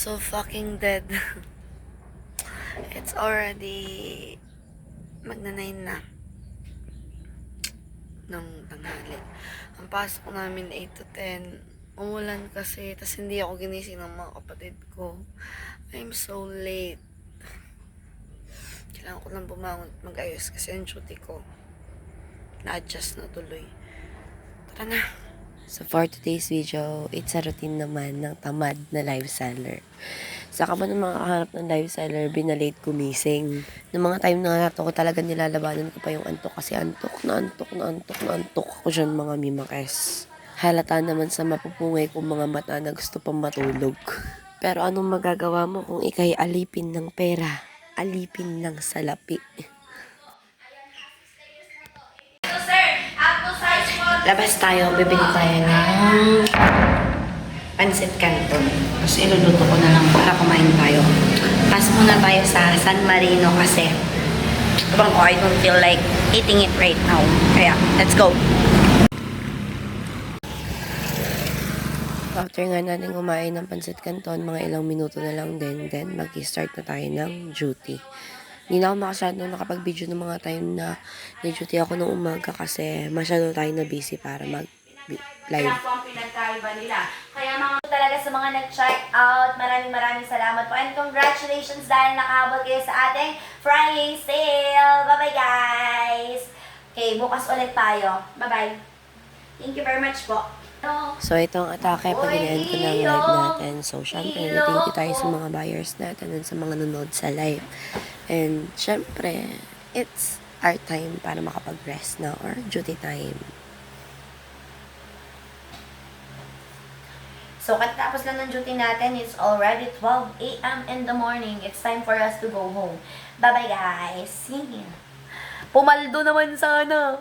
so fucking dead. It's already magna-9 na ng tanghali. Ang pasok namin 8 to 10. Umulan kasi, tas hindi ako ginising ng mga kapatid ko. I'm so late. Kailangan ko lang bumangon at mag-ayos kasi ang duty ko na-adjust na tuloy. Tara na. So for today's video, it's a routine naman ng tamad na live seller. Saka man ng mga kahanap ng live seller, binalate gumising. Noong mga time na nato ko talaga nilalabanan ko pa yung antok kasi antok ako dyan mga mimakes. Halata naman sa mapupungay kong mga mata na gusto pang matulog. Pero anong magagawa mo kung ikay alipin ng pera, alipin ng salapi? Labas tayo, bibili tayo ng pancit canton. Tapos iluluto ko na lang para kumain tayo. Pasok muna tayo sa San Marino kasi I don't feel like eating it right now. Kaya, let's go! After nga natin kumain ng pancit canton, mga ilang minuto na lang din, then mag-start na tayo ng duty. Hindi na ako masyado nakapag-video ng mga time na nag-duty ako nung umaga kasi masyado tayo na busy para mag-live. Kaya po ang pinagkaiba nila. Kaya mga talaga sa mga nag-check out, maraming salamat po. And congratulations dahil nakahabol kayo sa ating Friday sale. Bye-bye guys! Okay, bukas ulit tayo. Bye-bye. Thank you very much po. So, itong atake, pag in-end ko ng live natin. So, syempre, thank you tayo sa mga buyers natin at sa mga nanonood sa live. And, syempre, it's our time para makapag-rest na or duty time. So, katapos lang ng duty natin, it's already 12 a.m. in the morning. It's time for us to go home. Bye-bye guys. See you. Pumaldo naman sana.